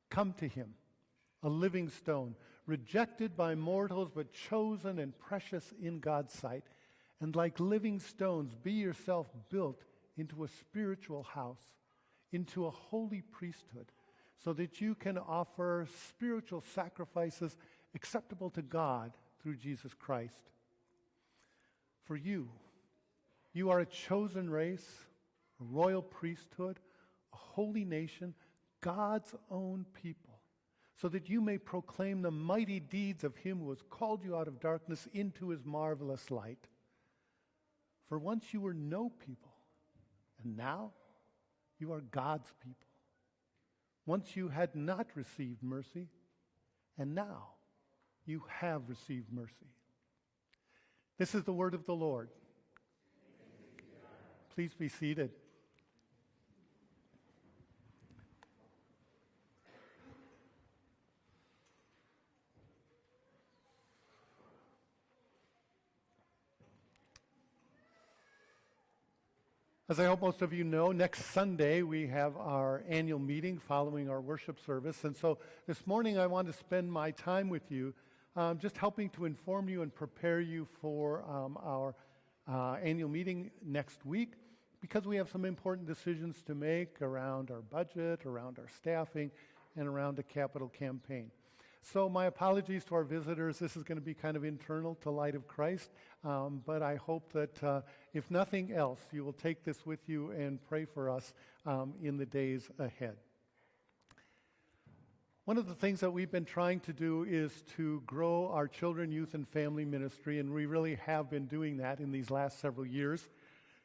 Come to him, a living stone, rejected by mortals, but chosen and precious in God's sight. And like living stones, be yourself built into a spiritual house, into a holy priesthood, so that you can offer spiritual sacrifices acceptable to God through Jesus Christ. For you are a chosen race, a royal priesthood, a holy nation, God's own people, so that you may proclaim the mighty deeds of him who has called you out of darkness into his marvelous light. For once you were no people, and now you are God's people. Once you had not received mercy, and now you have received mercy. This is the word of the Lord. Please be seated. As I hope most of you know, next Sunday we have our annual meeting following our worship service. And so this morning I want to spend my time with you just helping to inform you and prepare you for our annual meeting next week, because we have some important decisions to make around our budget, around our staffing, and around a capital campaign. So my apologies to our visitors. This is going to be kind of internal to Light of Christ, but I hope that if nothing else, you will take this with you and pray for us in the days ahead. One of the things that we've been trying to do is to grow our children, youth, and family ministry, and we really have been doing that in these last several years.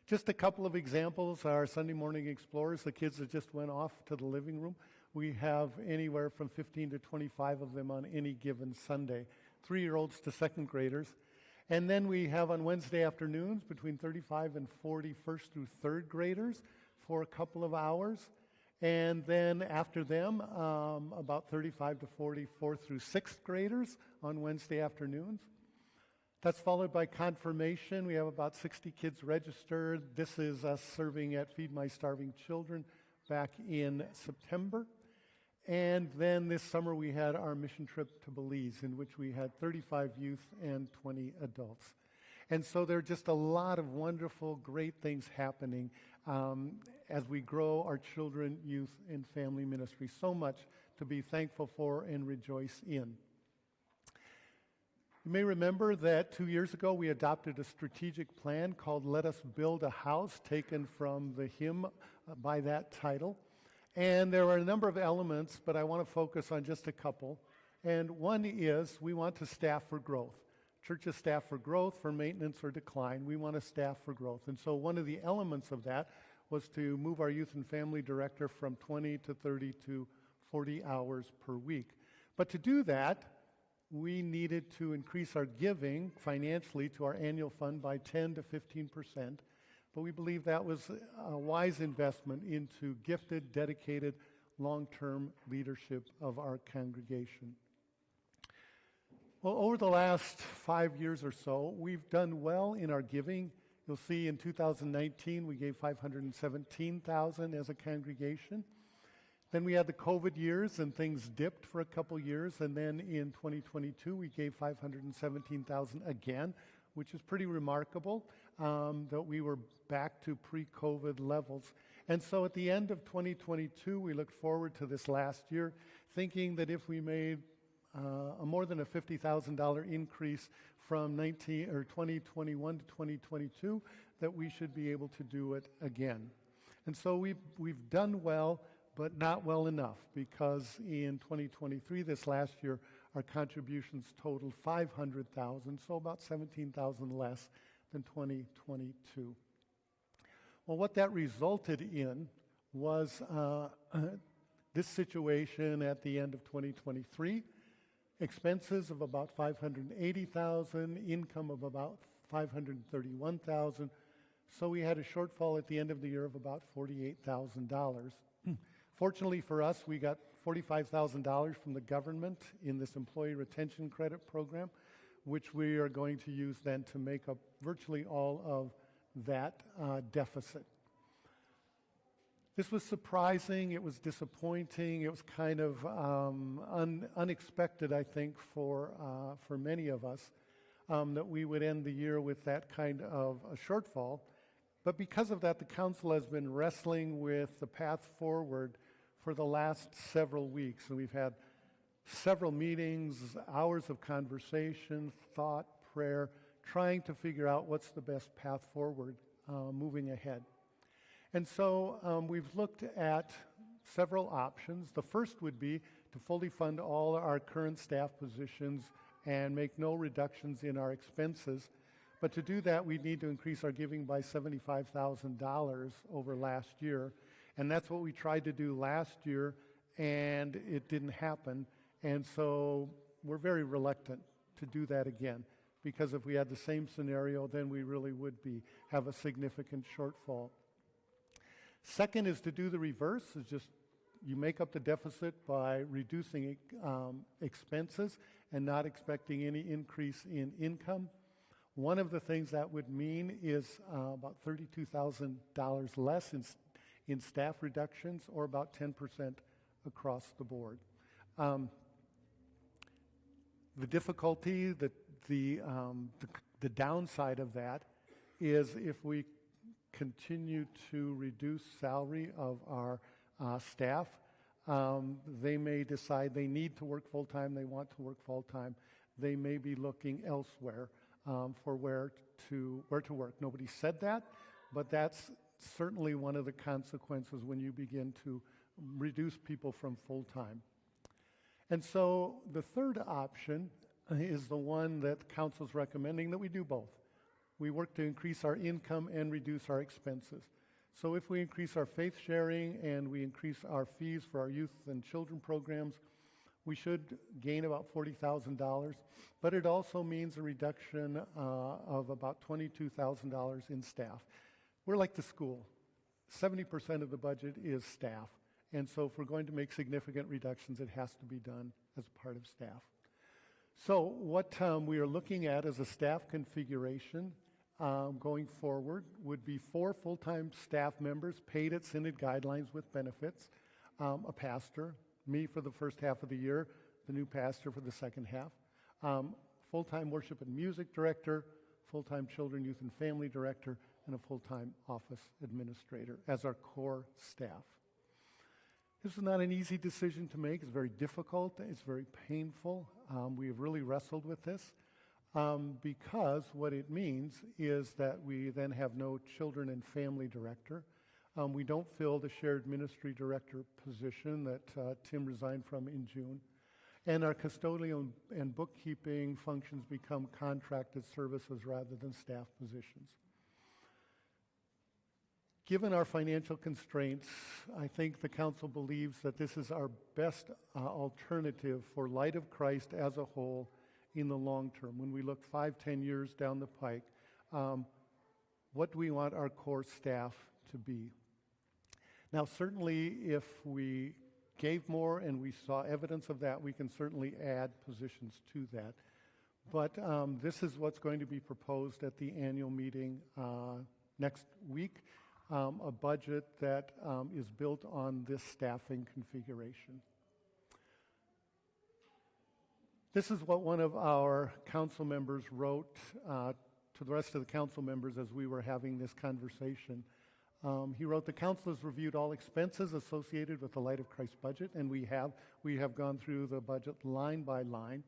Just a couple of examples, our Sunday morning explorers, the kids that just went off to the living room. We have anywhere from 15 to 25 of them on any given Sunday, 3-year-olds to second graders. And then we have on Wednesday afternoons between 35 and 40 first through third graders for a couple of hours. And then after them, about 35 to 40 fourth through sixth graders on Wednesday afternoons. That's followed by confirmation. We have about 60 kids registered. This is us serving at Feed My Starving Children back in September. And then this summer we had our mission trip to Belize, in which we had 35 youth and 20 adults. And so there are just a lot of wonderful, great things happening as we grow our children, youth, and family ministry. So much to be thankful for and rejoice in. You may remember that 2 years ago we adopted a strategic plan called Let Us Build a House, taken from the hymn by that title. And there are a number of elements, but I want to focus on just a couple. And one is we want to staff for growth. Churches staff for growth, for maintenance or decline. We want to staff for growth. And so one of the elements of that was to move our youth and family director from 20 to 30 to 40 hours per week. But to do that, we needed to increase our giving financially to our annual fund by 10 to 15%. But we believe that was a wise investment into gifted, dedicated, long-term leadership of our congregation. Well, over the last 5 years or so, we've done well in our giving. You'll see in 2019 we gave $517,000 as a congregation. Then we had the COVID years and things dipped for a couple years, and then in 2022 we gave $517,000 again, which is pretty remarkable that we were back to pre-COVID levels. And so at the end of 2022 we looked forward to this last year, thinking that if we made a more than a $50,000 increase from 2021 to 2022, that we should be able to do it again. And so we've done well, but not well enough, because in 2023, this last year, our contributions totaled $500,000, so about $17,000 less than 2022. Well, what that resulted in was this situation at the end of 2023. Expenses of about $580,000, income of about $531,000. So we had a shortfall at the end of the year of about $48,000. Fortunately for us, we got $45,000 from the government in this employee retention credit program, which we are going to use then to make up virtually all of that deficit. This was surprising, it was disappointing, it was kind of unexpected, I think, for many of us, that we would end the year with that kind of a shortfall. But because of that, the council has been wrestling with the path forward for the last several weeks. And we've had several meetings, hours of conversation, thought, prayer, trying to figure out what's the best path forward moving ahead. And so we've looked at several options. The first would be to fully fund all our current staff positions and make no reductions in our expenses. But to do that, we need to increase our giving by $75,000 over last year. And that's what we tried to do last year, and it didn't happen. And so we're very reluctant to do that again, because if we had the same scenario, then we really would have a significant shortfall. Second is to do the reverse, is just you make up the deficit by reducing expenses and not expecting any increase in income. One of the things that would mean is about $32,000 less in staff reductions, or about 10% across the board. The difficulty, the downside of that is if we continue to reduce salary of our staff, they may decide they need to work full-time, they want to work full-time. They may be looking elsewhere for where to work. Nobody said that, but that's certainly one of the consequences when you begin to reduce people from full-time. And so the third option is the one that council's recommending, that we do both. We work to increase our income and reduce our expenses. So if we increase our faith sharing and we increase our fees for our youth and children programs, we should gain about $40,000, but it also means a reduction of about $22,000 in staff. We're like the school. 70% of the budget is staff. And so if we're going to make significant reductions, it has to be done as part of staff. So what we are looking at as a staff configuration going forward would be 4 full-time staff members paid at Synod guidelines with benefits, a pastor, me for the first half of the year, the new pastor for the second half, full-time worship and music director, full-time children, youth, and family director, and a full-time office administrator as our core staff. This is not an easy decision to make. It's very difficult. It's very painful. We have really wrestled with this because what it means is that we then have no children and family director. We don't fill the shared ministry director position that Tim resigned from in June. And our custodial and bookkeeping functions become contracted services rather than staff positions. Given our financial constraints, I think the council believes that this is our best alternative for Light of Christ as a whole in the long term. When we look 5-10 years down the pike, what do we want our core staff to be? Now, certainly, if we gave more and we saw evidence of that, we can certainly add positions to that. But this is what's going to be proposed at the annual meeting next week. A budget that is built on this staffing configuration. This is what one of our council members wrote to the rest of the council members as we were having this conversation. He wrote, "The council has reviewed all expenses associated with the Light of Christ budget, and we have gone through the budget line by line.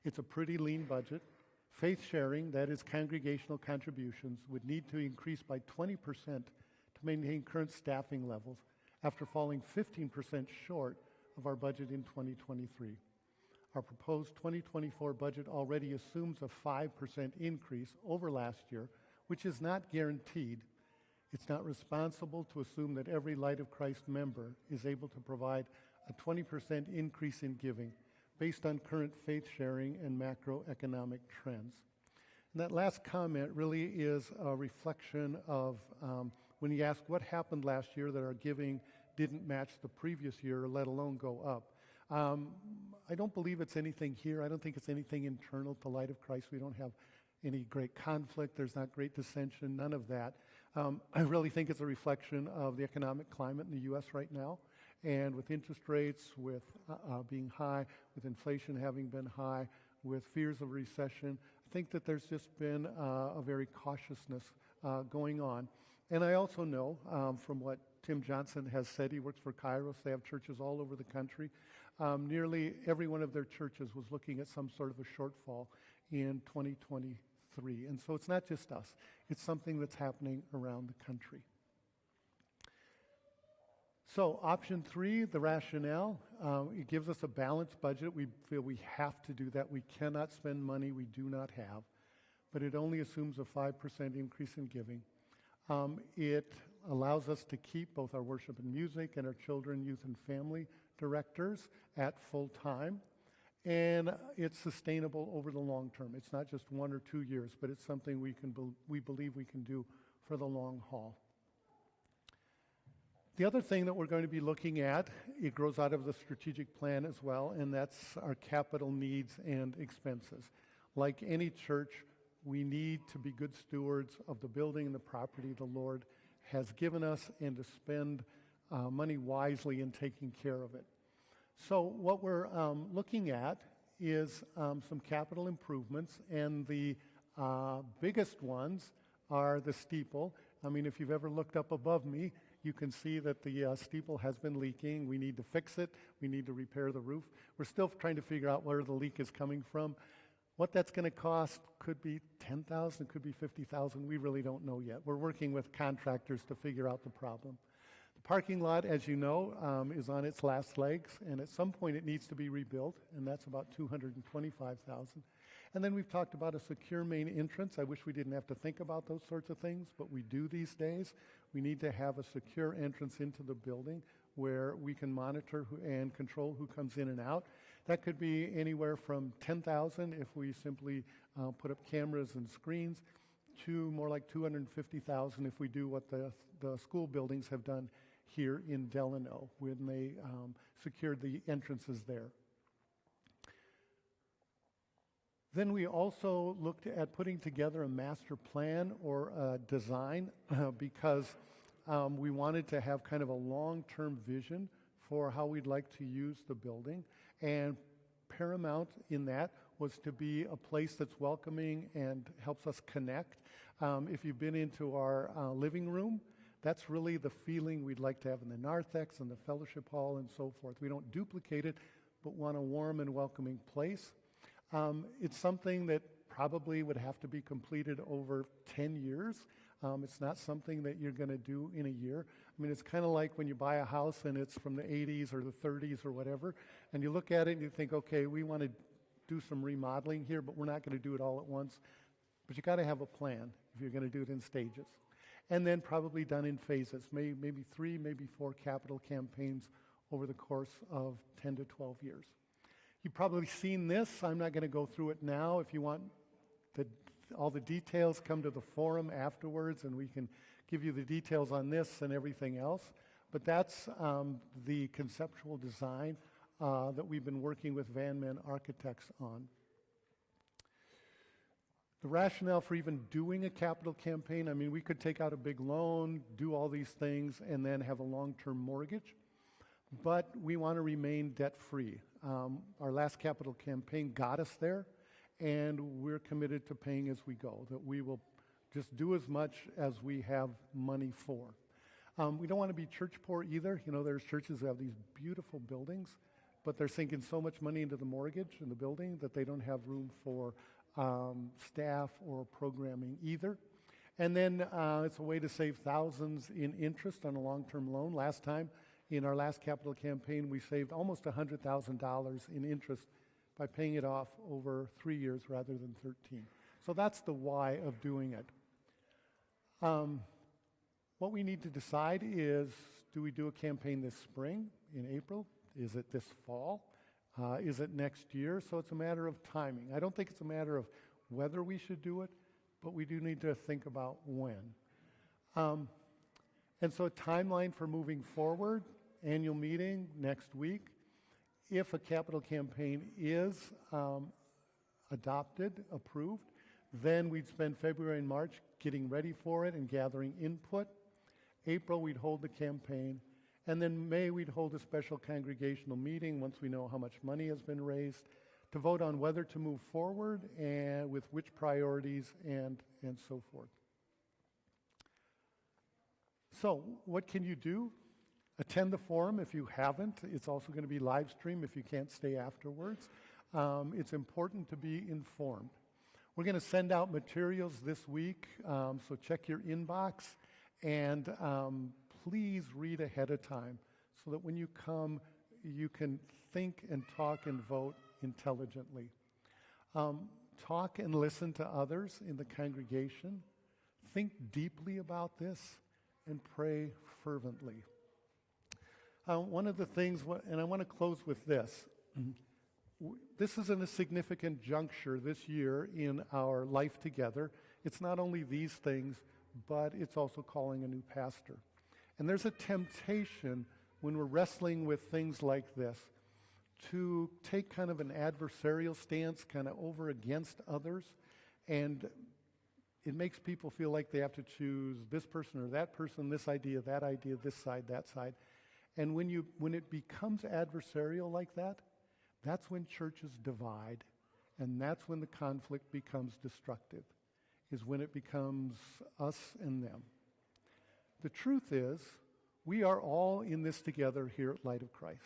It's a pretty lean budget. Faith sharing, that is congregational contributions, would need to increase by 20% to maintain current staffing levels after falling 15% short of our budget in 2023. Our proposed 2024 budget already assumes a 5% increase over last year, which is not guaranteed. It's not responsible to assume that every Light of Christ member is able to provide a 20% increase in giving based on current faith sharing and macroeconomic trends." And that last comment really is a reflection of when you ask what happened last year that our giving didn't match the previous year, let alone go up. I don't believe it's anything here. I don't think it's anything internal to Light of Christ. We don't have any great conflict. There's not great dissension, none of that. I really think it's a reflection of the economic climate in the U.S. right now. And with interest rates being high, with inflation having been high, with fears of recession, I think that there's just been a very cautiousness going on. And I also know from what Tim Johnson has said, he works for Kairos, they have churches all over the country. Nearly every one of their churches was looking at some sort of a shortfall in 2023. And so it's not just us, it's something that's happening around the country. So option 3, the rationale, it gives us a balanced budget. We feel we have to do that. We cannot spend money we do not have, but it only assumes a 5% increase in giving. It allows us to keep both our worship and music and our children, youth, and family directors at full time. And it's sustainable over the long term. It's not just 1 or 2 years, but it's something we believe we can do for the long haul. The other thing that we're going to be looking at, it grows out of the strategic plan as well, and that's our capital needs and expenses. Like any church, we need to be good stewards of the building and the property the Lord has given us and to spend money wisely in taking care of it. So what we're looking at is some capital improvements, and the biggest ones are the steeple. I mean, if you've ever looked up above me, you can see that the steeple has been leaking. We need to fix it. We need to repair the roof. We're still trying to figure out where the leak is coming from. What that's going to cost could be $10,000, could be $50,000. We really don't know yet. We're working with contractors to figure out the problem. The parking lot, as you know, is on its last legs, and at some point it needs to be rebuilt, and that's about $225,000. And then we've talked about a secure main entrance. I wish we didn't have to think about those sorts of things, but we do these days. We need to have a secure entrance into the building where we can monitor and control who comes in and out. That could be anywhere from $10,000 if we simply put up cameras and screens, to more like $250,000 if we do what the school buildings have done here in Delano when they secured the entrances there. Then we also looked at putting together a master plan or a design because we wanted to have kind of a long-term vision for how we'd like to use the building. And paramount in that was to be a place that's welcoming and helps us connect. If you've been into our living room, that's really the feeling we'd like to have in the narthex and the fellowship hall and so forth. We don't duplicate it, but want a warm and welcoming place. It's something that probably would have to be completed over 10 years. It's not something that you're going to do in a year. I mean, it's kind of like when you buy a house and it's from the 80s or the 30s or whatever, and you look at it and you think, okay, we want to do some remodeling here, but we're not going to do it all at once. But you got to have a plan if you're going to do it in stages. And then probably done in phases, maybe 3, maybe 4 capital campaigns over the course of 10 to 12 years. You've probably seen this. I'm not going to go through it now. If you want all the details, come to the forum afterwards, and we can give you the details on this and everything else. But that's the conceptual design that we've been working with Van Men Architects on. The rationale for even doing a capital campaign, I mean, we could take out a big loan, do all these things, and then have a long-term mortgage. But we want to remain debt-free. Our last capital campaign got us there, and we're committed to paying as we go, that we will just do as much as we have money for. We don't want to be church poor either. You know, there's churches that have these beautiful buildings, but they're sinking so much money into the mortgage in the building that they don't have room for staff or programming either. And then it's a way to save thousands in interest on a long-term loan. Last time, in our last capital campaign, we saved almost $100,000 in interest by paying it off over 3 years rather than 13. So that's the why of doing it. What we need to decide is, do we do a campaign this spring, in April? Is it this fall? Is it next year? So it's a matter of timing. I don't think it's a matter of whether we should do it, but we do need to think about when. And so a timeline for moving forward, annual meeting next week. If a capital campaign is adopted, approved, Then we'd spend February and March getting ready for it and gathering input. April, we'd hold the campaign. And then May, we'd hold a special congregational meeting once we know how much money has been raised to vote on whether to move forward and with which priorities and so forth. So what can you do? Attend the forum if you haven't. It's also going to be live streamed if you can't stay afterwards. It's important to be informed. We're going to send out materials this week, so check your inbox and please read ahead of time so that when you come, you can think and talk and vote intelligently. Talk and listen to others in the congregation. Think deeply about this and pray fervently. One of the things, and I want to close with this. This is in a significant juncture this year in our life together. It's not only these things, but it's also calling a new pastor. And there's a temptation when we're wrestling with things like this to take kind of an adversarial stance, kind of over against others, and it makes people feel like they have to choose this person or that person, this idea, this side, that side. And when it becomes adversarial like that, that's when churches divide, and that's when the conflict becomes destructive, is when it becomes us and them. The truth is, we are all in this together here at Light of Christ.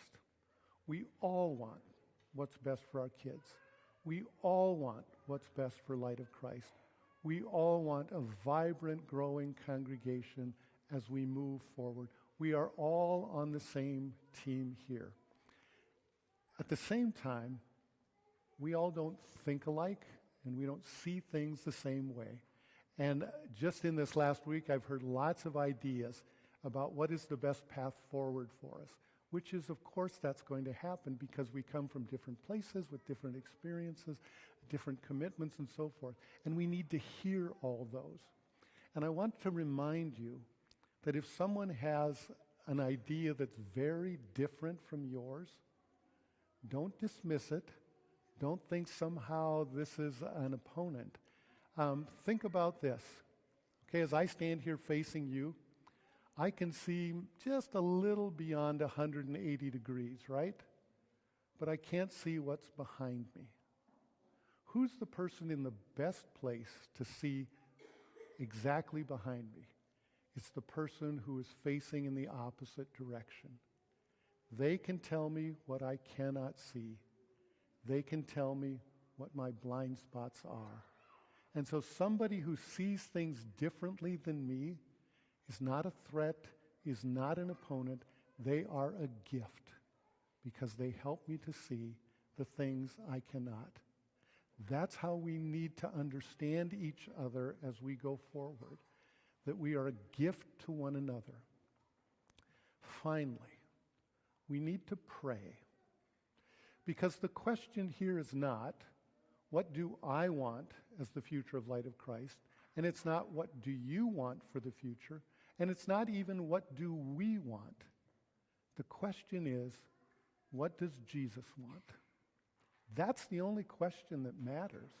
We all want what's best for our kids. We all want what's best for Light of Christ. We all want a vibrant, growing congregation as we move forward. We are all on the same team here. At the same time, we all don't think alike, and we don't see things the same way. And just in this last week, I've heard lots of ideas about what is the best path forward for us, which is, of course, that's going to happen because we come from different places with different experiences, different commitments, and so forth. And we need to hear all those. And I want to remind you that if someone has an idea that's very different from yours, don't dismiss it. Don't think somehow this is an opponent. Think about this. Okay, as I stand here facing you, I can see just a little beyond 180 degrees, right? But I can't see what's behind me. Who's the person in the best place to see exactly behind me? It's the person who is facing in the opposite direction. They can tell me what I cannot see. They can tell me what my blind spots are. And so somebody who sees things differently than me is not a threat, is not an opponent. They are a gift because they help me to see the things I cannot. That's how we need to understand each other as we go forward, that we are a gift to one another. Finally, we need to pray. Because the question here is not, what do I want as the future of Light of Christ? And it's not, what do you want for the future? And it's not even, what do we want? The question is, what does Jesus want? That's the only question that matters.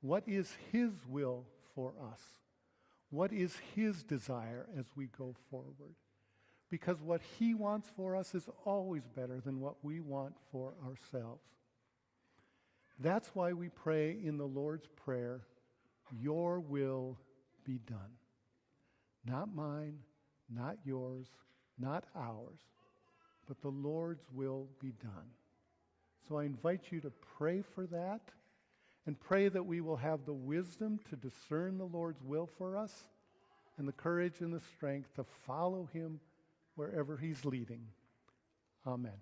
What is his will for us? What is his desire as we go forward? Because what he wants for us is always better than what we want for ourselves. That's why we pray in the Lord's Prayer, your will be done. Not mine, not yours, not ours, but the Lord's will be done. So I invite you to pray for that and pray that we will have the wisdom to discern the Lord's will for us and the courage and the strength to follow him wherever he's leading. Amen.